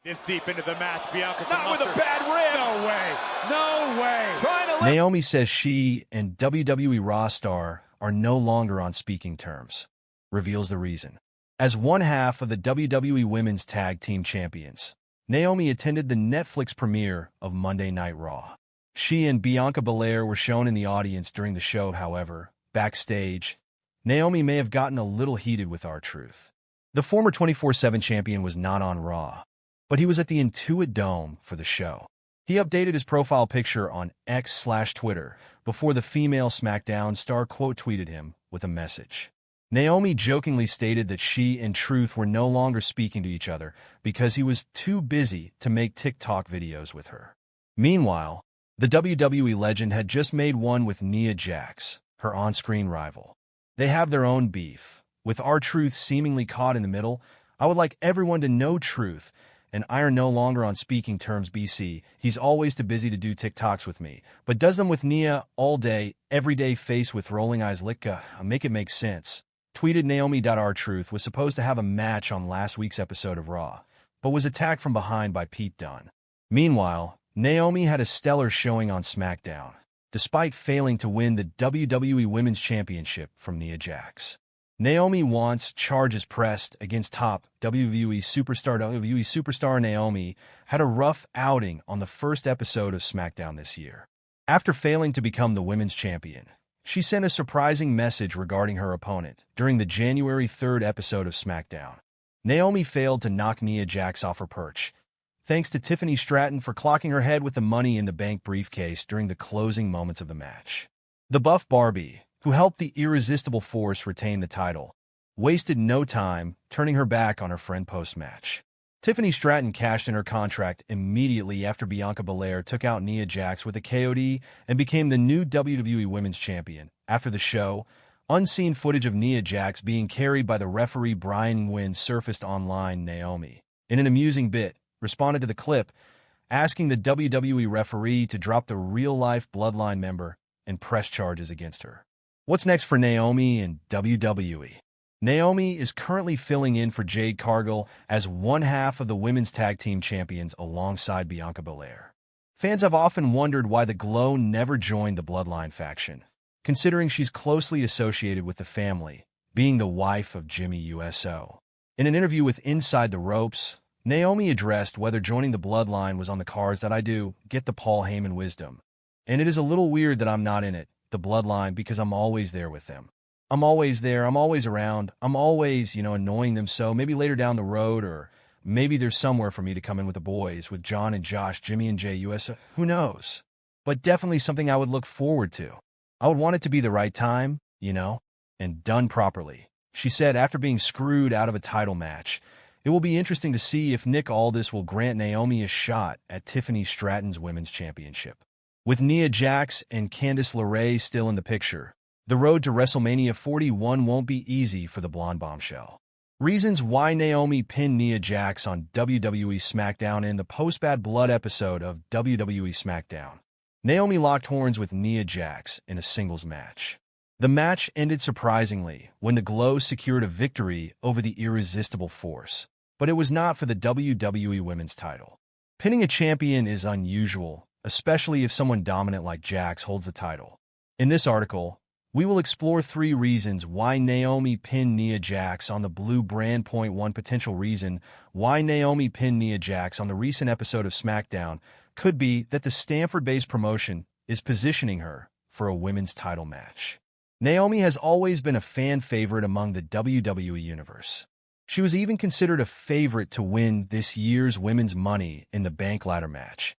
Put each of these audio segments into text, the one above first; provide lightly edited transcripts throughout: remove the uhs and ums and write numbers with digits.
This deep into the match, Bianca Not with a bad rib. No way. No way. Trying to Naomi says she and WWE Raw star are no longer on speaking terms. Reveals the reason. As one half of the WWE Women's Tag Team Champions, Naomi attended the Netflix premiere of Monday Night Raw. She and Bianca Belair were shown in the audience during the show, however. Backstage, Naomi may have gotten a little heated with R-Truth. The former 24/7 champion was not on Raw, but he was at the Intuit Dome for the show. He updated his profile picture on X/Twitter before the female SmackDown star quote-tweeted him with a message. Naomi jokingly stated that she and Truth were no longer speaking to each other because he was too busy to make TikTok videos with her. Meanwhile, the WWE legend had just made one with Nia Jax, her on-screen rival. They have their own beef, with R-Truth seemingly caught in the middle. I would like everyone to know Truth, and I are no longer on speaking terms BC. He's always too busy to do TikToks with me, but does them with Nia all day, everyday face with rolling eyes Litka. Make it make sense. Tweeted Naomi.R-Truth was supposed to have a match on last week's episode of Raw, but was attacked from behind by Pete Dunne. Meanwhile, Naomi had a stellar showing on SmackDown, despite failing to win the WWE Women's Championship from Nia Jax. Naomi wants charges pressed against top WWE Superstar. Naomi had a rough outing on the first episode of SmackDown this year. After failing to become the women's champion, she sent a surprising message regarding her opponent during the January 3rd episode of SmackDown. Naomi failed to knock Nia Jax off her perch, thanks to Tiffany Stratton for clocking her head with the Money in the Bank briefcase during the closing moments of the match. The buff Barbie, who helped the Irresistible Force retain the title, wasted no time turning her back on her friend post-match. Tiffany Stratton cashed in her contract immediately after Bianca Belair took out Nia Jax with a KOD and became the new WWE Women's Champion. After the show, unseen footage of Nia Jax being carried by the referee Brian Nguyen surfaced online. Naomi, in an amusing bit, responded to the clip, asking the WWE referee to drop the real-life Bloodline member and press charges against her. What's next for Naomi in WWE? Naomi is currently filling in for Jade Cargill as one half of the Women's Tag Team Champions alongside Bianca Belair. Fans have often wondered why the Glow never joined the Bloodline faction, considering she's closely associated with the family, being the wife of Jimmy USO. In an interview with Inside the Ropes, Naomi addressed whether joining the Bloodline was on the cards. That I do get the Paul Heyman wisdom, and it is a little weird that I'm not in it, the Bloodline, because I'm always there with them. I'm always there, I'm always around, I'm always, annoying them, so maybe later down the road, or maybe there's somewhere for me to come in with the boys, with John and Josh, Jimmy and Jay USA, who knows? But definitely something I would look forward to. I would want it to be the right time, and done properly. She said after being screwed out of a title match, it will be interesting to see if Nick Aldis will grant Naomi a shot at Tiffany Stratton's Women's Championship. With Nia Jax and Candice LeRae still in the picture, the road to WrestleMania 41 won't be easy for the blonde bombshell. Reasons why Naomi pinned Nia Jax on WWE SmackDown in the post-Bad Blood episode of WWE SmackDown. Naomi locked horns with Nia Jax in a singles match. The match ended surprisingly when the Glow secured a victory over the Irresistible Force, but it was not for the WWE Women's title. Pinning a champion is unusual, especially if someone dominant like Jax holds the title. In this article, we will explore 3 reasons why Naomi pinned Nia Jax on the blue brand. 1 potential reason why Naomi pinned Nia Jax on the recent episode of SmackDown could be that the Stanford-based promotion is positioning her for a women's title match. Naomi has always been a fan favorite among the WWE Universe. She was even considered a favorite to win this year's Women's Money in the Bank ladder match,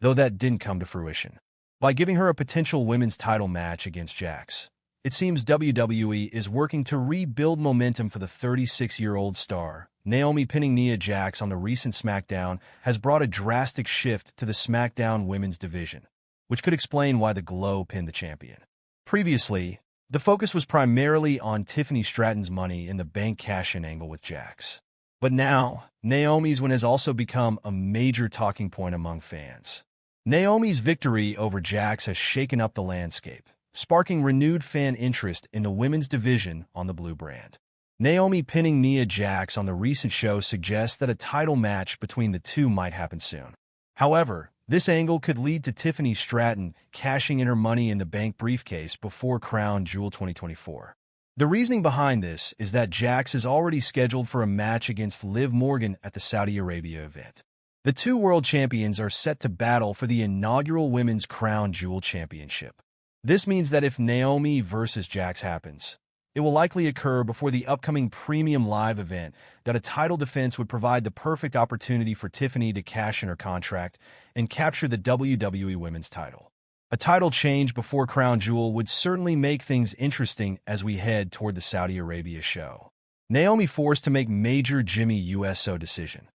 though that didn't come to fruition. By giving her a potential women's title match against Jax, it seems WWE is working to rebuild momentum for the 36-year-old star. Naomi pinning Nia Jax on the recent SmackDown has brought a drastic shift to the SmackDown women's division, which could explain why the Glow pinned the champion. Previously, the focus was primarily on Tiffany Stratton's Money in the Bank cash-in angle with Jax. But now, Naomi's win has also become a major talking point among fans. Naomi's victory over Jax has shaken up the landscape, sparking renewed fan interest in the women's division on the blue brand. Naomi pinning Nia Jax on the recent show suggests that a title match between the two might happen soon. However, this angle could lead to Tiffany Stratton cashing in her Money in the Bank briefcase before Crown Jewel 2024. The reasoning behind this is that Jax is already scheduled for a match against Liv Morgan at the Saudi Arabia event. The two world champions are set to battle for the inaugural Women's Crown Jewel Championship. This means that if Naomi versus Jax happens, it will likely occur before the upcoming Premium Live event that a title defense would provide the perfect opportunity for Tiffany to cash in her contract and capture the WWE Women's title. A title change before Crown Jewel would certainly make things interesting as we head toward the Saudi Arabia show. Naomi forced to make major Jimmy USO decision.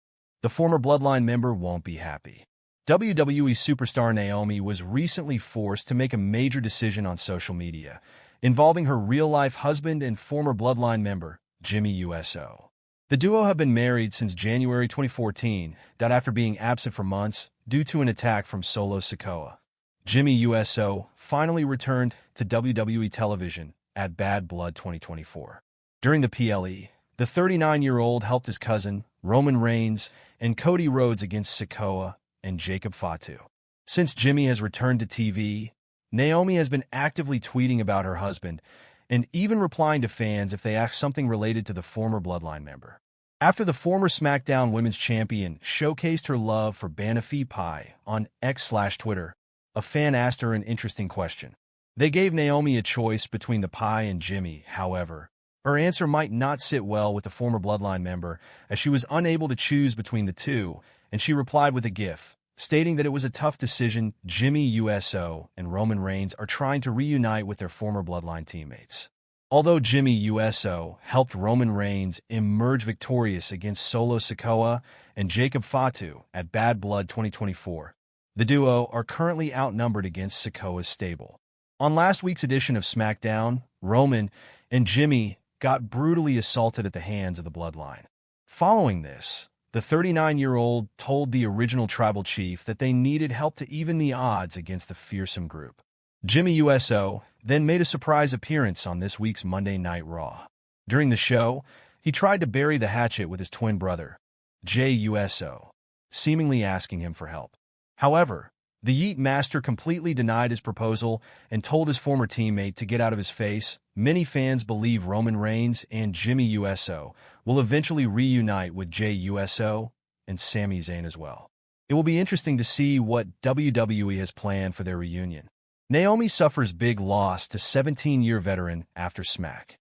The former Bloodline member won't be happy. WWE Superstar Naomi was recently forced to make a major decision on social media, involving her real-life husband and former Bloodline member, Jimmy USO. The duo have been married since January 2014, that after being absent for months due to an attack from Solo Sikoa. Jimmy USO finally returned to WWE television at Bad Blood 2024. During the PLE, the 39-year-old helped his cousin, Roman Reigns, and Cody Rhodes against Sikoa and Jacob Fatu. Since Jimmy has returned to TV, Naomi has been actively tweeting about her husband and even replying to fans if they ask something related to the former Bloodline member. After the former SmackDown Women's Champion showcased her love for Banoffee pie on X/Twitter, a fan asked her an interesting question. They gave Naomi a choice between the pie and Jimmy, however. Her answer might not sit well with the former Bloodline member, as she was unable to choose between the two, and she replied with a gif, stating that it was a tough decision. Jimmy USO and Roman Reigns are trying to reunite with their former Bloodline teammates. Although Jimmy USO helped Roman Reigns emerge victorious against Solo Sikoa and Jacob Fatu at Bad Blood 2024, the duo are currently outnumbered against Sikoa's stable. On last week's edition of SmackDown, Roman and Jimmy got brutally assaulted at the hands of the Bloodline. Following this, the 39-year-old told the original tribal chief that they needed help to even the odds against the fearsome group. Jimmy USO then made a surprise appearance on this week's Monday Night Raw. During the show, he tried to bury the hatchet with his twin brother, Jey USO, seemingly asking him for help. However, the Yeet Master completely denied his proposal and told his former teammate to get out of his face. Many fans believe Roman Reigns and Jimmy USO will eventually reunite with Jey USO and Sami Zayn as well. It will be interesting to see what WWE has planned for their reunion. Naomi suffers big loss to 17-year veteran after Smack.